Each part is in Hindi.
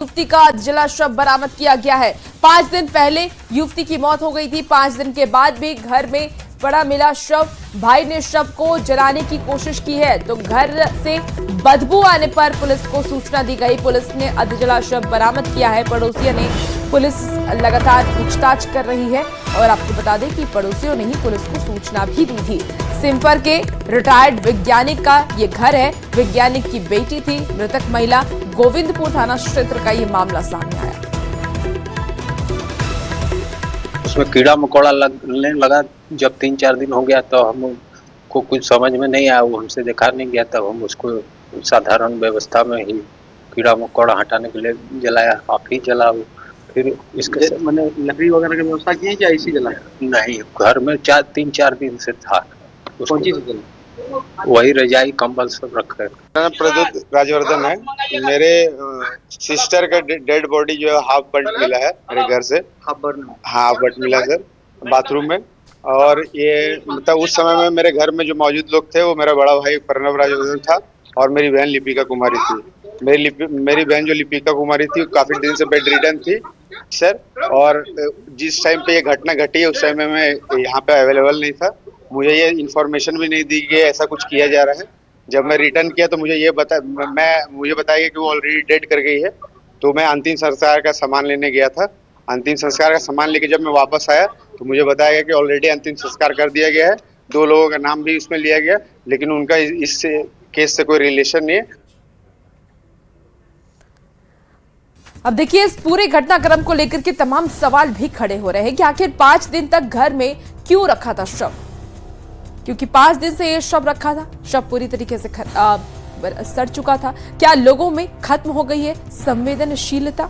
युवती का जला शव बरामद किया गया है। 5 दिन पहले युवती की मौत हो गई थी। 5 दिन के बाद भी घर में पड़ा मिला शव। भाई ने शव को जलाने की कोशिश की है तो घर से बदबू आने पर पुलिस को सूचना दी गई। पुलिस ने अधजला शव बरामद किया है। पड़ोसियों ने पुलिस लगातार पूछताछ कर रही है और आपको बता दें कि पड़ोसियों ने ही पुलिस को सूचना भी दी थी। सिम्फर के रिटायर्ड वैज्ञानिक का ये घर है। वैज्ञानिक की बेटी थी मृतक महिला। गोविंदपुर थाना क्षेत्र का ये मामला सामने आया। उसमें कीड़ा मकोड़ा लगने लगा। जब 3-4 दिन हो गया तो हमको कुछ समझ में नहीं आया, वो हमसे देखा नहीं गया। तब हम उसको साधारण व्यवस्था में ही कीड़ा मकोड़ा हटाने के लिए जलाया। आप ही जला। फिर इसके मैंने लकड़ी वगैरह की व्यवस्था की है या ऐसी जलाया? नहीं, घर में 3-4 दिन से था। कौन चीज जला? वही रजाई कंबल सब रखे। प्रद्युत राजवर्धन है। मेरे सिस्टर का डेड बॉडी जो है हाफ बर्न मिला है मेरे घर से। हाफ बर्न मिला सर, बाथरूम में। और ये मतलब उस समय में मेरे घर में जो मौजूद लोग थे वो मेरा बड़ा भाई प्रणव राजवर्धन था और मेरी बहन लिपिका कुमारी थी। मेरी बहन जो लिपिका कुमारी थी काफी दिन से बेड रिडन थी सर। और जिस टाइम पे ये घटना घटी है उस टाइम में मैं यहाँ पे अवेलेबल नहीं था। मुझे ये इन्फॉर्मेशन भी नहीं दी गई ऐसा कुछ किया जा रहा है। जब मैं रिटर्न किया तो मुझे बताया गया कि वो ऑलरेडी डेड कर गई है। तो मैं अंतिम संस्कार का सामान लेने गया था। अंतिम संस्कार का सामान लेके जब मैं वापस आया तो मुझे बताया गया कि ऑलरेडी अंतिम संस्कार कर दिया गया है। 2 लोगों का नाम भी उसमें लिया गया, लेकिन उनका इस केस से कोई रिलेशन नहीं है। अब देखिए, इस पूरे घटनाक्रम को लेकर के तमाम सवाल भी खड़े हो रहे हैं कि आखिर 5 दिन तक घर में क्यों रखा था शव, क्योंकि 5 दिन से यह शव रखा था। शव पूरी तरीके से सड़ चुका था। क्या लोगों में खत्म हो गई है संवेदनशीलता?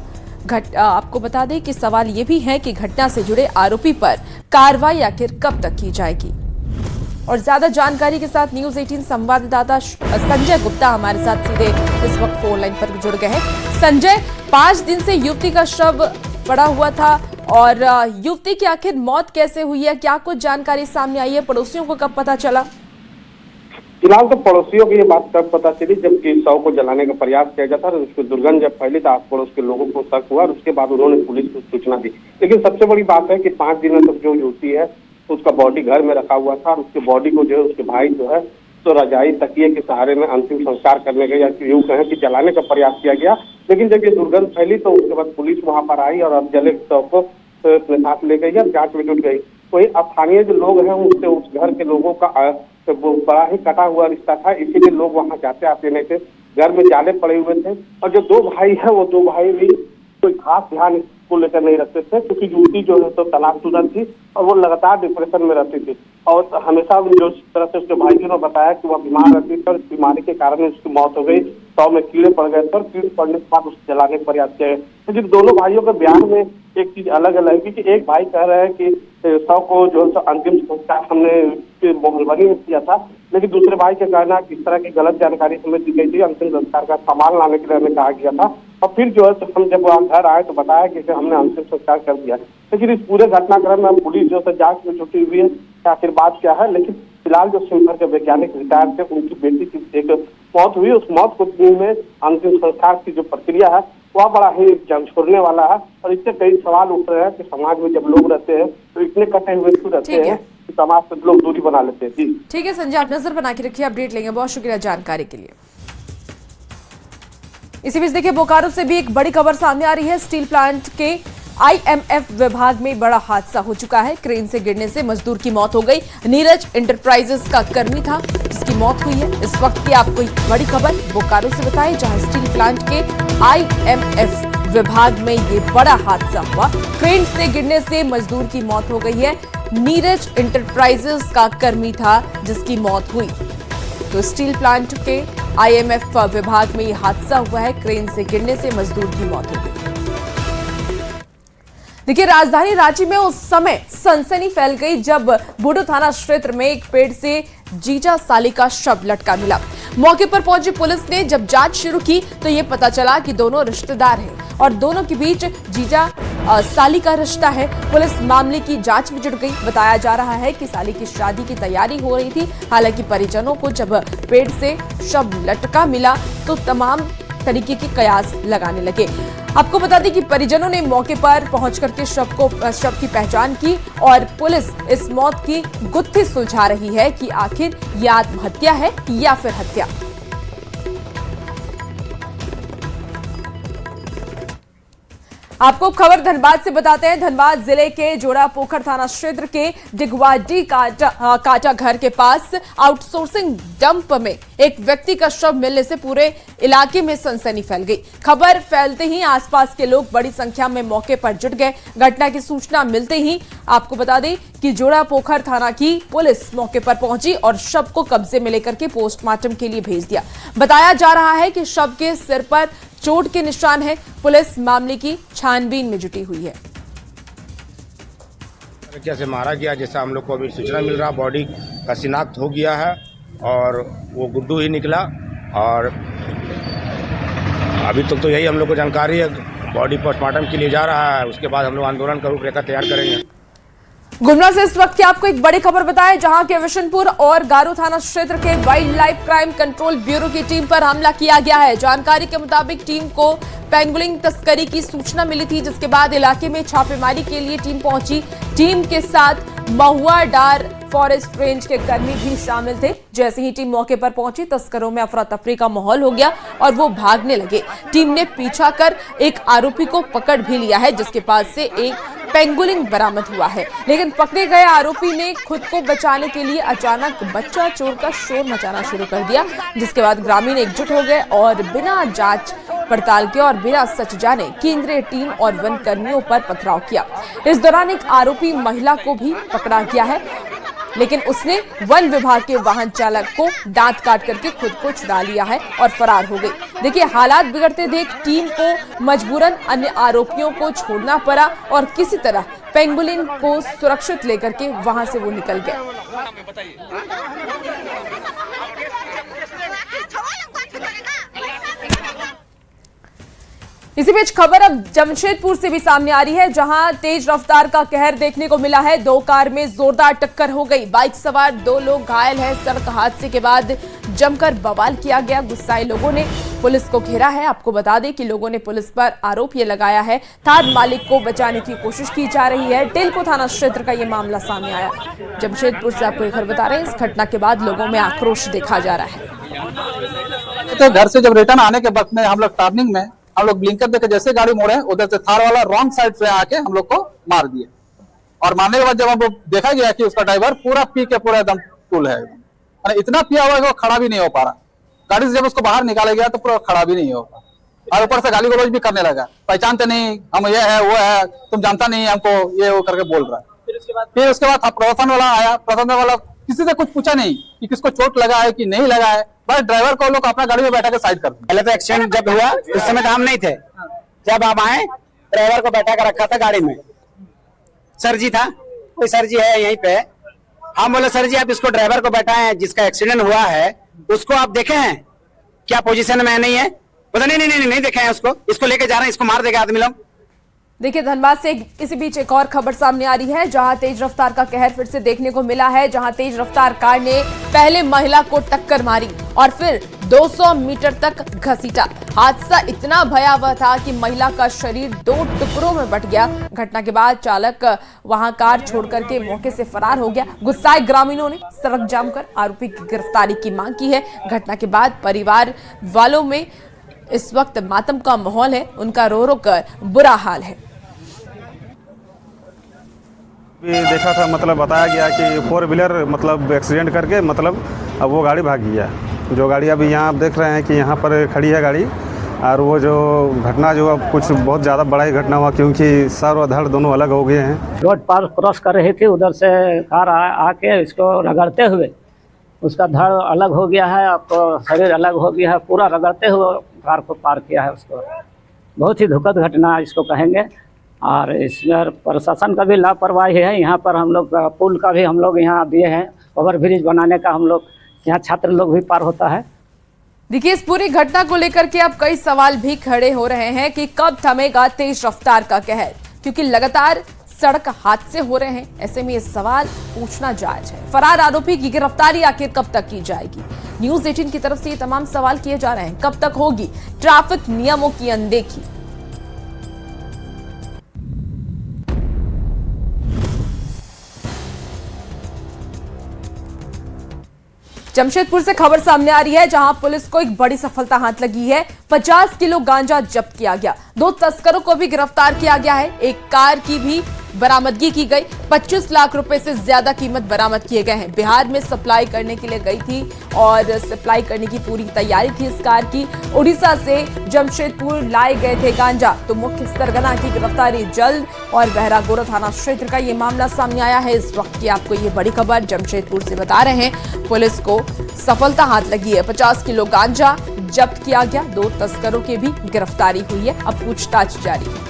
आपको बता दें कि सवाल यह भी है कि घटना से जुड़े आरोपी पर कार्रवाई आखिर कब तक की जाएगी। और ज्यादा जानकारी के साथ न्यूज 18 संवाददाता संजय गुप्ता हमारे साथ सीधे इस वक्त फोन लाइन पर जुड़ गए हैं। संजय, 5 दिन से युवती का शव पड़ा हुआ था और युवती की आखिर मौत कैसे हुई है? क्या कुछ जानकारी सामने आई है? पड़ोसियों को कब पता चला? फिलहाल तो पड़ोसियों को ये बात तब पता चली जबकि शव को जलाने का प्रयास किया जाता और उसकी दुर्गंध जब फैली तो आस पड़ोस के लोगों को शक हुआ और उसके बाद उन्होंने पुलिस को सूचना दी। लेकिन सबसे बड़ी बात है कि 5 दिनों तक जो युवती है उसका बॉडी घर में रखा हुआ था और उसके बॉडी को जो है उसके भाई जो है तो रजाई तकिए के सहारे में अंतिम संस्कार करने गए, या यूं कहें कि जलाने का प्रयास किया गया। लेकिन जब ये दुर्गंध फैली तो उसके बाद पुलिस वहां पर आई और अब जले शव को अपने साथ ले गई और जांच में जुट गई। वही स्थानीय जो लोग हैं उससे उस घर के लोगों का वो बड़ा ही कटा हुआ रिश्ता था, इसीलिए लोग वहां जाते आते नहीं थे। घर में जाले पड़े हुए थे और जो 2 भाई है वो 2 भाई भी कोई खास ध्यान को लेकर नहीं रखते थे, क्योंकि युवती जो है तो तलाकशुदा थी और वो लगातार डिप्रेशन में रहती थी और हमेशा जो तरह से उसके भाइयों ने बताया कि वह बीमार रहती थी और इस बीमारी के कारण उसकी मौत हो गई। शव में कीड़े पड़ गए थे और कीड़े पड़ने के बाद उसे जलाने का प्रयास किया गया। लेकिन दोनों भाइयों के बयान में एक चीज अलग अलग है, क्योंकि एक भाई कह रहे हैं कि शव को जो है अंतिम संस्कार हमने मोहलबनी में किया था, लेकिन दूसरे भाई के कहना है कि इस तरह की गलत जानकारी हमें दी गई थी। अंतिम संस्कार का सामान लाने के लिए हमें कहा गया था और फिर जो है तो हम जब वहाँ घर आए तो बताया कि हमने अंतिम संस्कार कर दिया। लेकिन इस पूरे घटनाक्रम में पुलिस जो है जांच में जुटी हुई है कि आखिर बात क्या है। लेकिन फिलहाल जो सिम्फर के वैज्ञानिक रिटायर थे उनकी बेटी की एक मौत हुई। उस मौत को में अंतिम संस्कार की जो प्रक्रिया है वह बड़ा ही झंझोरने वाला है और इससे कई सवाल उठ रहे हैं कि समाज में जब लोग रहते हैं तो इतने कटे हुए क्यों रहते हैं कि समाज से लोग दूरी बना लेते हैं। जी ठीक है संजय, आप नजर बना के रखिए, अपडेट लेंगे। बहुत शुक्रिया जानकारी के लिए। इसी बीच देखिए, बोकारो से भी एक बड़ी खबर सामने आ रही है। स्टील प्लांट के IMF विभाग में बड़ा हादसा हो चुका है। क्रेन से गिरने से मजदूर की मौत हो गई। नीरज एंटरप्राइजेस का कर्मी था जिसकी मौत हुई है। इस वक्त की आपको बड़ी खबर बोकारो से बताएं, जहां स्टील प्लांट के IMF विभाग में ये बड़ा हादसा हुआ। क्रेन से गिरने से मजदूर की मौत हो गई है। नीरज एंटरप्राइजेस का कर्मी था जिसकी मौत हुई। तो स्टील प्लांट के IMF विभाग में यह हादसा हुआ है। क्रेन से गिरने से मजदूर की मौत हो गई। देखिए, राजधानी रांची में उस समय सनसनी फैल गई जब बूडो थाना क्षेत्र में एक पेड़ से जीजा साली का शव लटका मिला। मौके पर पहुंची पुलिस ने जब जांच शुरू की तो ये पता चला कि दोनों रिश्तेदार हैं और दोनों के बीच जीजा साली का रिश्ता है। पुलिस मामले की जांच में जुट गई। बताया जा रहा है कि साली की शादी की तैयारी हो रही थी। हालांकि परिजनों को जब पेड़ से शव लटका मिला तो तमाम तरीके के कयास लगाने लगे। आपको बता दें कि परिजनों ने मौके पर पहुंच करके शव की पहचान की और पुलिस इस मौत की गुत्थी सुलझा रही है कि आखिर ये आत्महत्या है या फिर हत्या। आपको खबर धनबाद से बताते हैं। धनबाद जिले के जोड़ा पोखर थाना क्षेत्र के डिगवाडी काटा घर के पास आउटसोर्सिंग डंप में एक व्यक्ति का शव मिलने से पूरे इलाके में सनसनी फैल गई। खबर फैलते ही आसपास के लोग बड़ी संख्या में मौके पर जुट गए। घटना की सूचना मिलते ही आपको बता दें कि जोड़ा पोखर थाना की पुलिस मौके पर पहुंची और शव को कब्जे में लेकर के पोस्टमार्टम के लिए भेज दिया। बताया जा रहा है कि शव के सिर पर चोट के निशान है। पुलिस मामले की छानबीन में जुटी हुई है। कैसे मारा गया जैसा हम लोग को अभी सूचना मिल रहा, बॉडी का शिनाख्त हो गया है और वो गुड्डू ही निकला और अभी तक तो यही हम लोग को जानकारी है। बॉडी पोस्टमार्टम के लिए जा रहा है, उसके बाद हम लोग आंदोलन का रूपरेखा तैयार करेंगे। गुमला से इस वक्त की आपको एक बड़ी खबर बताएं, जहां के विशनपुर और गारो थाना क्षेत्र के wild life crime control bureau की टीम पर हमला किया गया है। जानकारी के मुताबिक टीम को पेंगुलिन तस्करी की सूचना मिली थी, जिसके बाद इलाके में छापेमारी के लिए टीम पहुंची। टीम के साथ महुआ डार फॉरेस्ट रेंज के कर्मी भी शामिल थे। जैसे ही टीम मौके पर पहुंची, तस्करों में अफरा तफरी का माहौल हो गया और वो भागने लगे। टीम ने पीछा कर एक आरोपी को पकड़ भी लिया है, जिसके पास से एक पेंगुलिन बरामद हुआ है। लेकिन पकड़े गए आरोपी ने खुद को बचाने के लिए अचानक बच्चा चोर का शोर मचाना शुरू कर दिया, जिसके बाद ग्रामीण एकजुट हो गए और बिना जांच पड़ताल के और बिना सच जाने केंद्रीय टीम और वन कर्मियों पर पथराव किया। इस दौरान एक आरोपी महिला को भी पकड़ा गया है, लेकिन उसने वन विभाग के वाहन चालक को दांत काट करके खुद को छुड़ा लिया है और फरार हो गई। देखिए, हालात बिगड़ते देख टीम को मजबूरन अन्य आरोपियों को छोड़ना पड़ा और किसी तरह पेंगुलिन को सुरक्षित लेकर के वहां से वो निकल गए। इसी बीच खबर अब जमशेदपुर से भी सामने आ रही है, जहां तेज रफ्तार का कहर देखने को मिला है। दो कार में जोरदार टक्कर हो गई। बाइक सवार 2 लोग घायल हैं। सड़क हादसे के बाद जमकर बवाल किया गया। गुस्साए लोगों ने पुलिस को घेरा है। आपको बता दें कि लोगों ने पुलिस पर आरोप ये लगाया है, थार मालिक को बचाने की कोशिश की जा रही है। टेलको थाना क्षेत्र का ये मामला सामने आया। जमशेदपुर से आपको एक खबर बता रहे हैं। इस घटना के बाद लोगों में आक्रोश देखा जा रहा है। तो घर से जब रिटर्न आने के वक्त में हम लोग टर्निंग में हम लोग ब्लिंकर देके जैसे गाड़ी मोड़े, उधर से थार वाला रॉन्ग साइड से आके हम लोग को मार दिए। और मारने के बाद जब हमको देखा गया कि उसका ड्राइवर पूरा पी के पूरा एकदम टूल है, इतना पिया हुआ है कि वो खड़ा भी नहीं हो पा रहा। गाड़ी से जब उसको बाहर निकाला गया तो पूरा खड़ा भी नहीं हो पा, और ऊपर से गाली गलौज भी करने लगा। पहचानते नहीं, हम ये है वो है, तुम जानता नहीं हमको, ये वो करके बोल रहा है। फिर उसके बाद प्रशासन वाला आया। प्रशासन वाला किसी से कुछ पूछा नहीं कि किसको चोट लगा है कि नहीं लगा है, बस ड्राइवर को लोग अपना गाड़ी में बैठा के साइड कर दिया। पहले तो एक्सीडेंट जब हुआ उस समय हम नहीं थे, जब हम आए ड्राइवर को बैठा कर रखा था गाड़ी में। सर जी था, कोई सर जी है यहीं पे। हम बोले सर जी आप इसको ड्राइवर को बैठाए हैं, जिसका एक्सीडेंट हुआ है उसको आप देखे हैं क्या पोजीशन में नहीं है? बोला नहीं देखे हैं उसको, इसको लेके जा रहे हैं, इसको मार देगा आदमी लोग। देखिए, धनबाद से इसी बीच एक और खबर सामने आ रही है, जहां तेज रफ्तार का कहर फिर से देखने को मिला है। जहां तेज रफ्तार कार ने पहले महिला को टक्कर मारी और फिर 200 मीटर तक घसीटा। हादसा इतना भयावह था कि महिला का शरीर 2 टुकड़ों में बंट गया। घटना के बाद चालक वहां कार छोड़ करके मौके से फरार हो गया। गुस्साए ग्रामीणों ने सड़क जाम कर आरोपी की गिरफ्तारी की मांग की है। घटना के बाद परिवार वालों में इस वक्त मातम का माहौल है, उनका रो रो कर बुरा हाल है। भी देखा था, मतलब बताया गया कि 4 व्हीलर मतलब एक्सीडेंट करके मतलब अब वो गाड़ी भाग गया। जो गाड़ी अभी यहाँ आप देख रहे हैं कि यहाँ पर खड़ी है गाड़ी, और वो जो घटना जो अब कुछ बहुत ज़्यादा बड़ा ही घटना हुआ, क्योंकि सर और धड़ दोनों अलग हो गए हैं। रोड पार क्रॉस कर रही थी, उधर से कार आके इसको रगड़ते हुए उसका धड़ अलग हो गया है, आपको शरीर अलग हो गया है, पूरा रगड़ते हुए कार को पार किया है उसको। बहुत ही दुखद घटना इसको कहेंगे। और इसमें प्रशासन का भी लापरवाही है। यहाँ पर हम लोग पुल का भी हम लोग यहाँ दिए हैं, ओवर ब्रिज बनाने का हम लोग यहाँ छात्र लोग भी पार होता है। देखिए, इस पूरी घटना को लेकर के अब कई सवाल भी खड़े हो रहे हैं कि कब थमेगा तेज रफ्तार का कहर, क्योंकि लगातार सड़क हादसे हो रहे हैं। ऐसे में ये सवाल पूछना जायज है। फरार आरोपी की गिरफ्तारी आखिर कब तक की जाएगी? न्यूज 18 की तरफ से ये तमाम सवाल किए जा रहे हैं। कब तक होगी ट्रैफिक नियमों की अनदेखी? जमशेदपुर से खबर सामने आ रही है, जहां पुलिस को एक बड़ी सफलता हाथ लगी है। 50 किलो गांजा जब्त किया गया। 2 तस्करों को भी गिरफ्तार किया गया है। एक कार की भी बरामदगी की गई। 25 लाख रुपए से ज्यादा कीमत बरामद किए गए हैं। बिहार में सप्लाई करने के लिए गई थी और सप्लाई करने की पूरी तैयारी थी इस कार की। उड़ीसा से जमशेदपुर लाए गए थे गांजा। तो मुख्य सरगना की गिरफ्तारी जल्द। और बहरागोरा थाना क्षेत्र का ये मामला सामने आया है इस वक्त की। आपको ये बड़ी खबर जमशेदपुर से बता रहे हैं। पुलिस को सफलता हाथ लगी है। 50 किलो गांजा जब्त किया गया। 2 तस्करों की भी गिरफ्तारी हुई है। अब पूछताछ जारी है।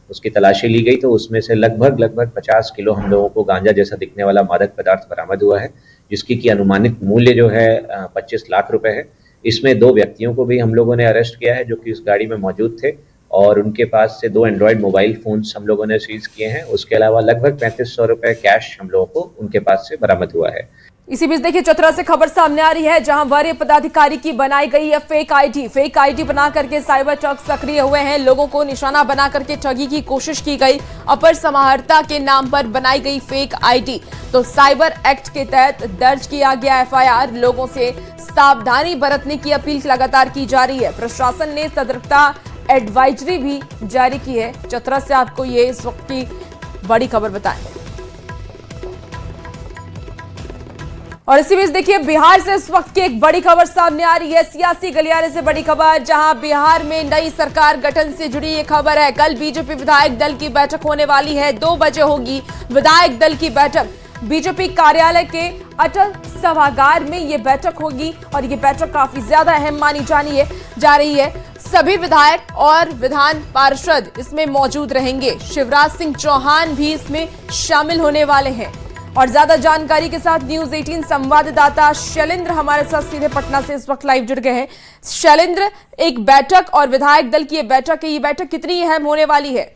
उसकी तलाशी ली गई तो उसमें से लगभग 50 किलो हम लोगों को गांजा जैसा दिखने वाला मादक पदार्थ बरामद हुआ है, जिसकी की अनुमानित मूल्य जो है 25 लाख रुपए है। इसमें 2 व्यक्तियों को भी हम लोगों ने अरेस्ट किया है जो कि इस गाड़ी में मौजूद थे और उनके पास से 2 एंड्रॉयड मोबाइल फोन्स हम लोगों ने सीज किए हैं। उसके अलावा लगभग 3500 रुपए कैश हम लोगों को उनके पास से बरामद हुआ है। इसी बीच देखिए चतरा से खबर सामने आ रही है, जहां वरीय पदाधिकारी की बनाई गई है फेक आईडी बना करके साइबर ठग सक्रिय हुए हैं। लोगों को निशाना बना करके ठगी की कोशिश की गई। अपर समाहर्ता के नाम पर बनाई गई फेक आईडी। तो साइबर एक्ट के तहत दर्ज किया गया एफआईआर। लोगों से सावधानी बरतने की अपील लगातार की जा रही है। प्रशासन ने सतर्कता एडवाइजरी भी जारी की है। चतरा से आपको ये इस वक्त की बड़ी खबर बताएं। और इसी बीच देखिए बिहार से इस वक्त की एक बड़ी खबर सामने आ रही है। सियासी गलियारे से बड़ी खबर, जहां बिहार में नई सरकार गठन से जुड़ी ये खबर है। कल बीजेपी विधायक दल की बैठक होने वाली है। 2 बजे होगी विधायक दल की बैठक। बीजेपी कार्यालय के अटल सभागार में ये बैठक होगी और ये बैठक काफी ज्यादा अहम मानी जा रही है। सभी विधायक और विधान पार्षद इसमें मौजूद रहेंगे। शिवराज सिंह चौहान भी इसमें शामिल होने वाले हैं। और ज्यादा जानकारी के साथ न्यूज 18 संवाददाता शैलेंद्र हमारे साथ सीधे पटना से इस वक्त लाइव जुड़ गए हैं। शैलेंद्र, एक बैठक और विधायक दल की ये बैठक कितनी अहम होने वाली है?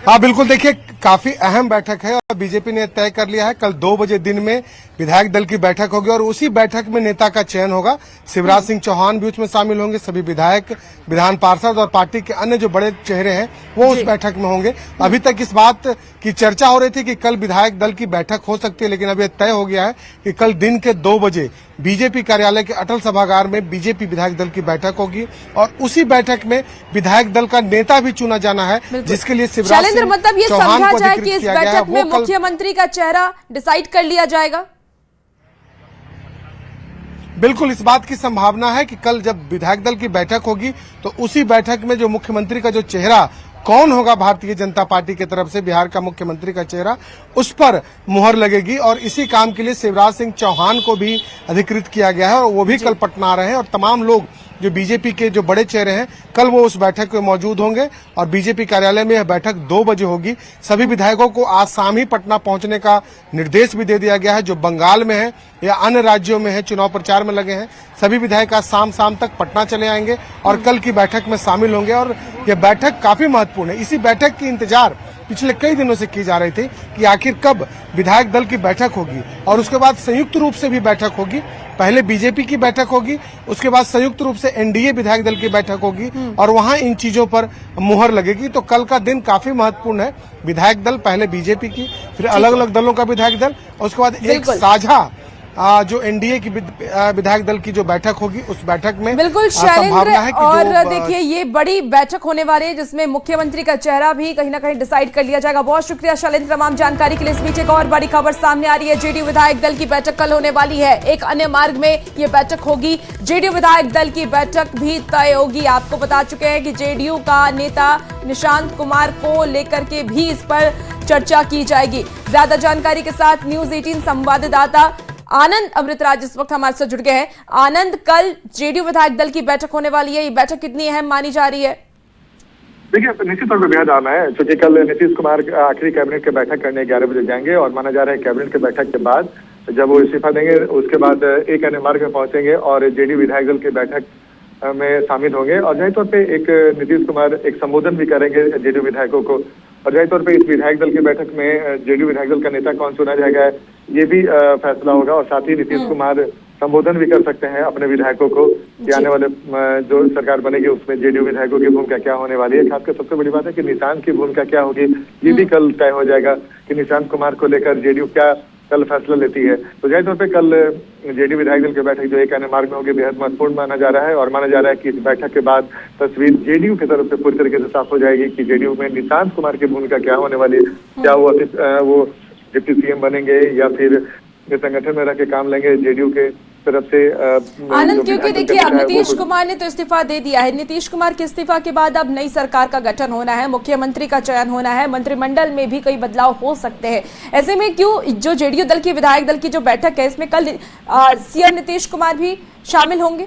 हाँ बिल्कुल, देखिए काफी अहम बैठक है और बीजेपी ने तय कर लिया है कल 2 बजे दिन में विधायक दल की बैठक होगी और उसी बैठक में नेता का चयन होगा। शिवराज सिंह चौहान भी उसमें शामिल होंगे। सभी विधायक, विधान पार्षद और पार्टी के अन्य जो बड़े चेहरे हैं वो उस बैठक में होंगे। अभी तक इस बात की चर्चा हो रही थी कि कल विधायक दल की बैठक हो सकती है, लेकिन अब यह तय हो गया है कि कल दिन के 2 बजे बीजेपी कार्यालय के अटल सभागार में बीजेपी विधायक दल की बैठक होगी और उसी बैठक में विधायक दल का नेता भी चुना जाना है, जिसके लिए शिवराज सिंह मतलब ये समझा जाए कि इस बैठक में मुख्यमंत्री का चेहरा डिसाइड कर लिया जाएगा? बिल्कुल, इस बात की संभावना है कि कल जब विधायक दल की बैठक होगी तो उसी बैठक में जो मुख्यमंत्री का जो चेहरा कौन होगा भारतीय जनता पार्टी की तरफ से बिहार का मुख्यमंत्री का चेहरा, उस पर मुहर लगेगी। और इसी काम के लिए शिवराज सिंह चौहान को भी अधिकृत किया गया है और वो भी कल पटना आ रहे हैं। और तमाम लोग जो बीजेपी के जो बड़े चेहरे हैं कल वो उस बैठक में मौजूद होंगे और बीजेपी कार्यालय में यह बैठक 2 बजे होगी। सभी विधायकों को आज शाम ही पटना पहुंचने का निर्देश भी दे दिया गया है। जो बंगाल में है या अन्य राज्यों में है, चुनाव प्रचार में लगे हैं, सभी विधायक आज शाम तक पटना चले आएंगे और कल की बैठक में शामिल होंगे। और यह बैठक काफी महत्वपूर्ण है। इसी बैठक की इंतजार पिछले कई दिनों से की जा रही थी कि आखिर कब विधायक दल की बैठक होगी और उसके बाद संयुक्त रूप से भी बैठक होगी। पहले बीजेपी की बैठक होगी, उसके बाद संयुक्त रूप से एनडीए विधायक दल की बैठक होगी और वहां इन चीजों पर मुहर लगेगी। तो कल का दिन काफी महत्वपूर्ण है। विधायक दल, पहले बीजेपी की, फिर अलग अलग दलों का विधायक दल और उसके बाद एक साझा जो एनडीए की विधायक दल की जो बैठक होगी उस बैठक में बिल्कुल शैलेंद्र। और देखिए ये बड़ी बैठक होने वाली है जिसमें मुख्यमंत्री का चेहरा भी कहीं ना कहीं डिसाइड कर लिया जाएगा। बहुत शुक्रिया शैलेंद्र तमाम जानकारी के लिए। इस बीच एक और बड़ी खबर सामने आ रही है। जेडीयू विधायक दल की बैठक कल होने वाली है। एक अन्य मार्ग में ये बैठक होगी। जेडीयू विधायक दल की बैठक भी तय होगी। आपको बता चुके हैं कि जेडीयू का नेता निशांत कुमार को लेकर के भी इस पर चर्चा की जाएगी। ज्यादा जानकारी के साथ न्यूज 18 संवाददाता आनंद अमृतराज इस वक्त हमारे साथ जुड़ गए हैं। आनंद, कल जेडीयू विधायक दल की बैठक होने वाली है, ये बैठक कितनी अहम मानी जा रही है? देखिए निश्चित तौर पर बेहद आना है, क्योंकि कल नीतीश कुमार आखिरी कैबिनेट की बैठक करने 11 बजे जाएंगे और माना जा रहा है कैबिनेट की बैठक के बाद जब वो इस्तीफा देंगे उसके बाद एक अन्य मार्ग में पहुंचेंगे और जेडीयू विधायक दल की बैठक में शामिल होंगे और जाहिर तौर पे एक नीतीश कुमार एक संबोधन भी करेंगे जेडीयू विधायकों को और जाहिर तौर पे इस विधायक दल की बैठक में जेडीयू विधायक दल का नेता कौन चुना जाएगा ये भी फैसला होगा और साथ ही नीतीश कुमार संबोधन भी कर सकते हैं अपने विधायकों को कि आने वाले जो सरकार बनेगी उसमें जेडीयू विधायकों की भूमिका क्या होने वाली है। खासकर सबसे बड़ी बात है कि निशांत की भूमिका क्या होगी ये भी कल तय हो जाएगा कि निशांत कुमार को लेकर जेडीयू क्या कल फैसला लेती है। तो जाहिर तौर पे कल जेडीयू विधायक दल की बैठक जो एक आने मार्ग में होगी बेहद महत्वपूर्ण माना जा रहा है और माना जा रहा है कि इस बैठक के बाद तस्वीर जेडीयू की तरफ से पूरी तरीके से साफ हो जाएगी कि जेडीयू में निशांत कुमार की भूमिका क्या होने वाली है। क्या वो डिप्टी सीएम बनेंगे या फिर संगठन में रह के काम लेंगे जेडीयू के तरफ से। आनंद, क्योंकि देखिए अब नीतीश कुमार ने तो इस्तीफा दे दिया है। नीतीश कुमार के इस्तीफा के बाद अब नई सरकार का गठन होना है, मुख्यमंत्री का चयन होना है, मंत्रिमंडल में भी कई बदलाव हो सकते हैं। ऐसे में क्यों जो जेडीयू दल की विधायक दल की जो बैठक है इसमें कल सीएम नीतीश कुमार भी शामिल होंगे?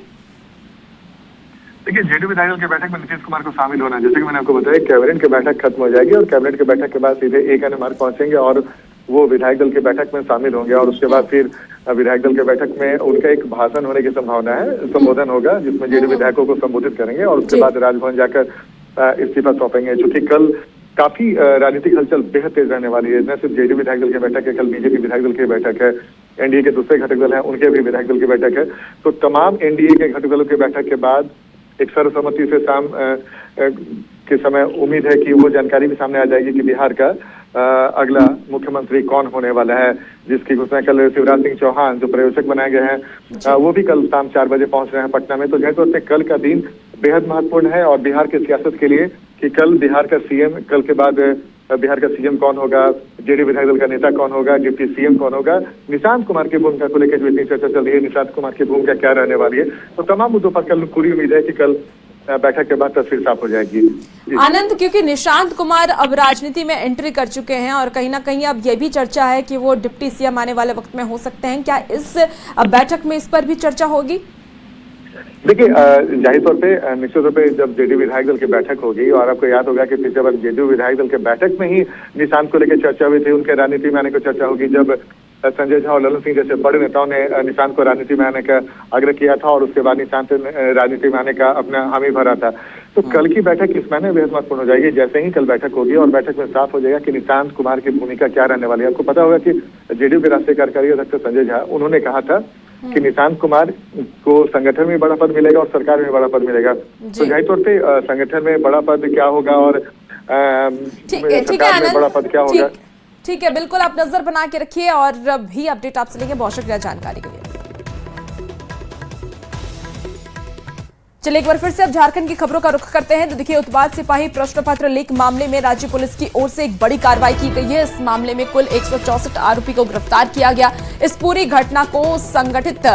देखिए जेडीयू विधायक दल की बैठक में नीतीश कुमार को शामिल होना है, जैसे कि मैंने आपको बताया कैबिनेट की बैठक खत्म हो जाएगी और कैबिनेट की बैठक के बाद सीधे एक आने मार्ग पहुंचेंगे और वो विधायक दल की बैठक में शामिल होंगे और उसके बाद फिर विधायक दल के बैठक में उनका एक भाषण होने की संभावना है, संबोधन होगा जिसमें जेडीयू विधायकों को संबोधित करेंगे और उसके बाद राजभवन जाकर इस्तीफा सौंपेंगे। चूंकि कल काफी राजनीतिक हलचल बेहद तेज रहने वाली है। न सिर्फ जेडीयू विधायक दल की बैठक है, कल बीजेपी विधायक दल की बैठक है, एनडीए के दूसरे घटक दल है उनके भी विधायक दल की बैठक है। तो तमाम एनडीए के घटक दलों की बैठक के बाद एक सर्वसम्मति से शाम के समय उम्मीद है कि वो जानकारी भी सामने आ जाएगी कि बिहार का अगला मुख्यमंत्री कौन होने वाला है, जिसकी घोषणा कल शिवराज सिंह चौहान जो पर्यवेक्षक बनाए गए हैं वो भी कल शाम 4 बजे पहुंच रहे हैं पटना में। तो जाहिर तौर से कल का दिन बेहद महत्वपूर्ण है और बिहार की सियासत के लिए कि कल बिहार का सीएम, कल के बाद बिहार का सीएम कौन होगा, जेडीयू विधायक दल का नेता कौन होगा, डिप्टी सीएम कौन होगा, निशांत कुमार की भूमिका को लेकर जो इतनी चर्चा चल रही है, निशांत कुमार की भूमिका क्या रहने वाली है, तो तमाम मुद्दों पर कल पूरी उम्मीद है कि कल बैठक के बाद तस्वीर साफ हो जाएगी। आनंद, क्योंकि निशांत कुमार अब राजनीति में एंट्री कर चुके हैं और कहीं ना कहीं अब ये भी चर्चा है कि वो डिप्टी सीएम आने वाले वक्त में हो सकते हैं, क्या इस बैठक में इस पर भी चर्चा होगी? देखिए जाहिर तौर पे निश्चित तौर पे जब जेडीयू विधायक दल की बैठक होगी और आपको याद होगा कि पिछले बार जेडीयू विधायक दल के बैठक में ही निशांत को लेकर चर्चा हुई थी, उनके राजनीति में आने को चर्चा होगी जब संजय झा और ललन सिंह जैसे बड़े नेताओं ने निशांत को राजनीति में आने का आग्रह किया था और उसके बाद निशांत राजनीति में आने का अपना हामी भरा था। तो कल की बैठक इस महीने बेहद महत्वपूर्ण हो जाएगी। जैसे ही कल बैठक होगी और बैठक में साफ हो जाएगा कि निशांत कुमार की भूमिका क्या रहने वाली है। आपको पता होगा कि जेडीयू के राष्ट्रीय कार्यकारी अध्यक्ष संजय झा उन्होंने कहा था कि निशांत कुमार को संगठन में बड़ा पद मिलेगा और सरकार में बड़ा पद मिलेगा। तो जाहिर तौर पे संगठन में बड़ा पद क्या होगा और सरकार में बड़ा पद क्या होगा। ठीक है, बिल्कुल आप नजर बना के रखिए और भी अपडेट आपसे लेंगे बहुत शुक्रिया जानकारी के लिए। चलिए एक बार फिर से अब झारखंड की खबरों का रुख करते हैं। तो देखिए उत्पाद सिपाही प्रश्न पत्र लीक मामले में राज्य पुलिस की ओर से एक बड़ी कार्रवाई की गई है। इस मामले में कुल 164 आरोपी को गिरफ्तार किया गया। इस पूरी घटना को संगठित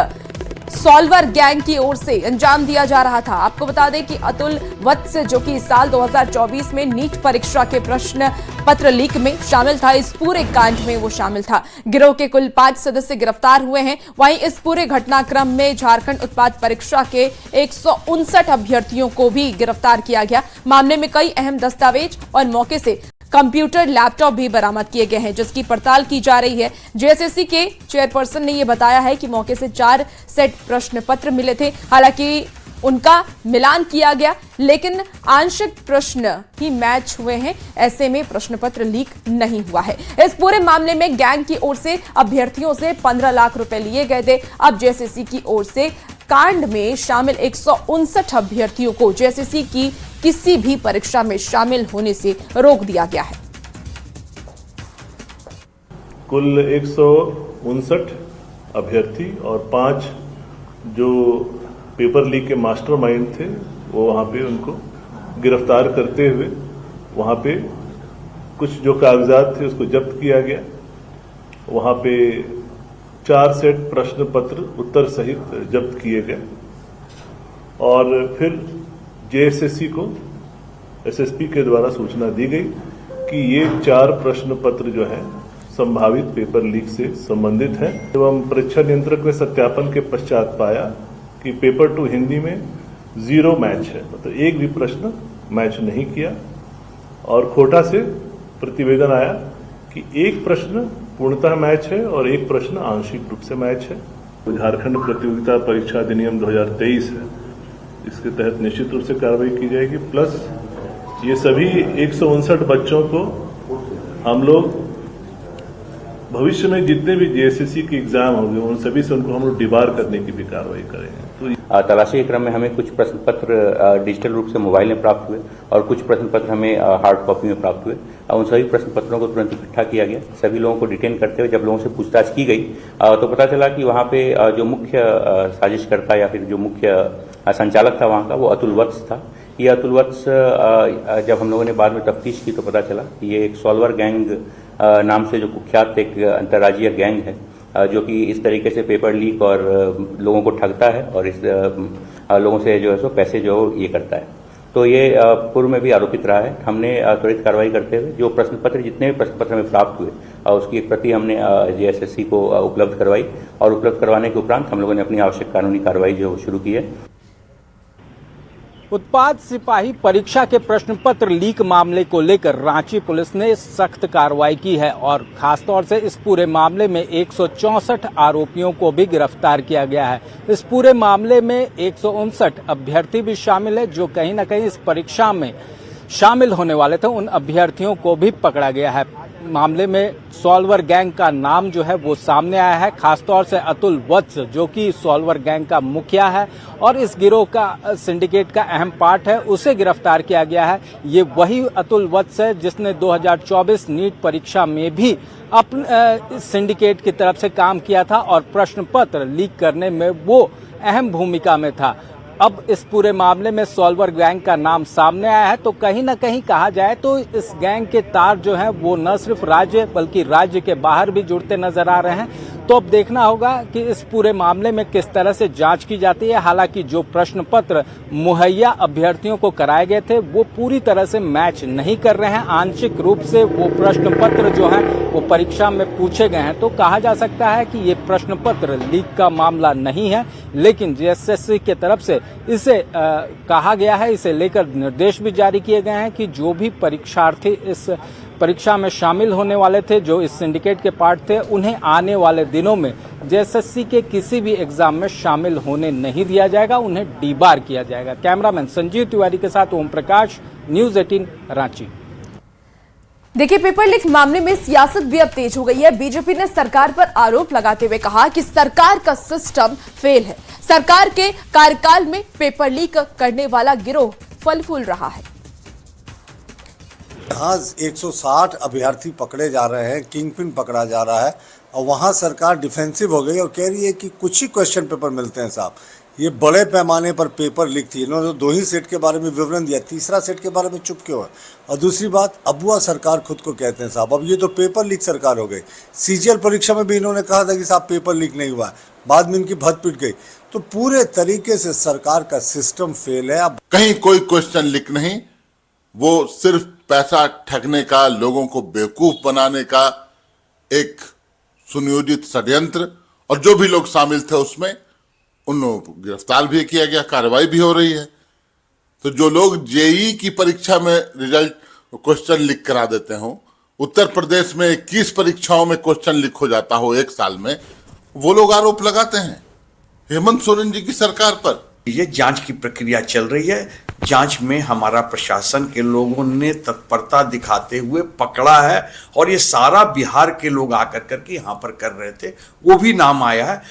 सॉल्वर गैंग की ओर से अंजाम दिया जा रहा था। आपको बता दें कि अतुल वत्स जो कि साल 2024 में नीट परीक्षा के प्रश्न पत्र लीक में शामिल था, इस पूरे कांड में वो शामिल था। गिरोह के कुल 5 सदस्य गिरफ्तार हुए हैं। वहीं इस पूरे घटनाक्रम में झारखंड उत्पाद परीक्षा के 159 अभ्यर्थियों को भी गिरफ्तार किया गया। मामले में कई अहम दस्तावेज और मौके से कंप्यूटर लैपटॉप भी बरामद किए गए हैं, जिसकी पड़ताल की जा रही है। जेएसएससी के चेयरपर्सन ने यह बताया है कि मौके से 4 सेट प्रश्न पत्र मिले थे। हालांकि उनका मिलान किया गया, लेकिन आंशिक प्रश्न ही मैच हुए हैं। ऐसे में प्रश्न पत्र लीक नहीं हुआ है। इस पूरे मामले में गैंग की ओर से अभ्यर्थियों से 15 लाख रुपए लिए गए थे। अब जेएसएससी की ओर से कांड में शामिल 159 अभ्यर्थियों को जेएसएससी की किसी भी परीक्षा में शामिल होने से रोक दिया गया है। कुल 159 अभ्यर्थी और 5 जो पेपर लीक के मास्टरमाइंड थे वो वहां पे उनको गिरफ्तार करते हुए वहां पे कुछ जो कागजात थे उसको जब्त किया गया। वहां पे 4 सेट प्रश्न पत्र उत्तर सहित जब्त किए गए और फिर जेएसएससी को एसएसपी के द्वारा सूचना दी गई कि ये 4 प्रश्न पत्र जो है संभावित पेपर लीक से संबंधित है। एवं परीक्षा नियंत्रक ने सत्यापन के पश्चात पाया कि पेपर 2 हिंदी में 0 मैच है, मतलब एक भी प्रश्न मैच नहीं किया और खोटा से प्रतिवेदन आया कि एक प्रश्न पूर्णतः मैच है और एक प्रश्न आंशिक रूप से मैच है। झारखंड प्रतियोगिता परीक्षा अधिनियम 2023 है, इसके तहत निश्चित रूप से कार्रवाई की जाएगी। प्लस ये सभी 159 बच्चों को हम लोग भविष्य में जितने भी जेएसएससी के एग्जाम होंगे उन सभी से उनको हम लोग डिबार करने की भी कार्रवाई करेंगे। तो तलाशी के क्रम में हमें कुछ प्रश्न पत्र डिजिटल रूप से मोबाइल में प्राप्त हुए और कुछ प्रश्न पत्र हमें हार्ड कॉपी में प्राप्त हुए। उन सभी प्रश्न पत्रों को तुरंत इकट्ठा किया गया। सभी लोगों को डिटेन करते हुए जब लोगों से पूछताछ की गई तो पता चला कि वहाँ पे जो मुख्य साजिशकर्ता या फिर जो मुख्य संचालक था वहाँ का वो अतुल वत्स था। ये अतुल वत्स जब हम लोगों ने बाद में तफ्तीश की तो पता चला कि ये एक सॉल्वर गैंग नाम से जो कुख्यात एक अंतर्राज्यीय गैंग है जो कि इस तरीके से पेपर लीक और लोगों को ठगता है और इस लोगों से जो है सो पैसे जो ये करता है। तो ये पूर्व में भी आरोपित रहा है। हमने त्वरित कार्रवाई करते हुए जो प्रश्न पत्र जितने भी प्रश्न पत्र हमें प्राप्त हुए उसकी एक प्रति हमने जेएसएससी को उपलब्ध करवाई और उपलब्ध करवाने के उपरांत हम लोगों ने अपनी आवश्यक कानूनी कार्रवाई जो शुरू की है। उत्पाद सिपाही परीक्षा के प्रश्न पत्र लीक मामले को लेकर रांची पुलिस ने सख्त कार्रवाई की है और खासतौर से इस पूरे मामले में 164 आरोपियों को भी गिरफ्तार किया गया है। इस पूरे मामले में 159 अभ्यर्थी भी शामिल है जो कहीं न कहीं इस परीक्षा में शामिल होने वाले थे। उन अभ्यर्थियों को भी पकड़ा गया है। मामले में सॉल्वर गैंग का नाम जो है वो सामने आया है, खासतौर से अतुल वत्स जो कि सॉल्वर गैंग का मुखिया है और इस गिरोह का सिंडिकेट का अहम पार्ट है, उसे गिरफ्तार किया गया है। ये वही अतुल वत्स है जिसने 2024 नीट परीक्षा में भी अपने सिंडिकेट की तरफ से काम किया था और प्रश्न पत्र लीक करने में वो अहम भूमिका में था। अब इस पूरे मामले में सॉल्वर गैंग का नाम सामने आया है तो कहीं न कहीं कहा जाए तो इस गैंग के तार जो हैं वो न सिर्फ राज्य बल्कि राज्य के बाहर भी जुड़ते नजर आ रहे हैं। तो अब देखना होगा कि इस पूरे मामले में किस तरह से जांच की जाती है। हालांकि जो प्रश्न पत्र मुहैया अभ्यर्थियों को कराए गए थे वो पूरी तरह से मैच नहीं कर रहे हैं। आंशिक रूप से वो प्रश्न पत्र जो हैं वो परीक्षा में पूछे गए हैं। तो कहा जा सकता है कि ये प्रश्न पत्र लीक का मामला नहीं है, लेकिन जेएसएससी की तरफ से इसे कहा गया है, इसे लेकर निर्देश भी जारी किए गए हैं कि जो भी परीक्षार्थी इस परीक्षा में शामिल होने वाले थे, जो इस सिंडिकेट के पार्ट थे, उन्हें आने वाले दिनों में जेएसएससी के किसी भी एग्जाम में शामिल होने नहीं दिया जाएगा, उन्हें डीबार किया जाएगा। कैमरामैन संजीव तिवारी के साथ ओम प्रकाश, न्यूज़ 18 रांची। देखिए, पेपर लीक मामले में सियासत भी अब तेज हो गई है। बीजेपी ने सरकार पर आरोप लगाते हुए कहा कि सरकार का सिस्टम फेल है। सरकार के कार्यकाल में पेपर लीक करने वाला गिरोह फल फूल रहा है। यहाँ 160 अभ्यर्थी पकड़े जा रहे हैं, किंगपिन पकड़ा जा रहा है और वहाँ सरकार डिफेंसिव हो गई और कह रही है कि कुछ ही क्वेश्चन पेपर मिलते हैं साहब। ये बड़े पैमाने पर पेपर लीक थी। इन्होंने 2 ही सेट के बारे में विवरण दिया, तीसरा सेट के बारे में चुप क्यों है? और दूसरी बात, अबुआ सरकार खुद को कहते हैं साहब। अब ये तो पेपर लीक सरकार हो गई। सीजीएल परीक्षा में भी इन्होंने कहा था कि साहब पेपर लीक नहीं हुआ, बाद में इनकी भद पिट गई। तो पूरे तरीके से सरकार का सिस्टम फेल है। अब कहीं कोई क्वेश्चन लीक नहीं, वो सिर्फ पैसा ठगने का, लोगों को बेवकूफ बनाने का एक सुनियोजित षड्यंत्र, और जो भी लोग शामिल थे उसमें उन लोगों को गिरफ्तार भी किया गया, कार्रवाई भी हो रही है। तो जो लोग जेईई की परीक्षा में रिजल्ट क्वेश्चन लीक करा देते हो, उत्तर प्रदेश में 21 परीक्षाओं में क्वेश्चन लीक हो जाता हो एक साल में, वो लोग आरोप लगाते हैं हेमंत सोरेन जी की सरकार पर। ये जांच की प्रक्रिया चल रही है। जांच में हमारा प्रशासन के लोगों ने तत्परता दिखाते हुए पकड़ा है और ये सारा बिहार के लोग आकर करके यहाँ पर कर रहे थे, वो भी नाम आया है।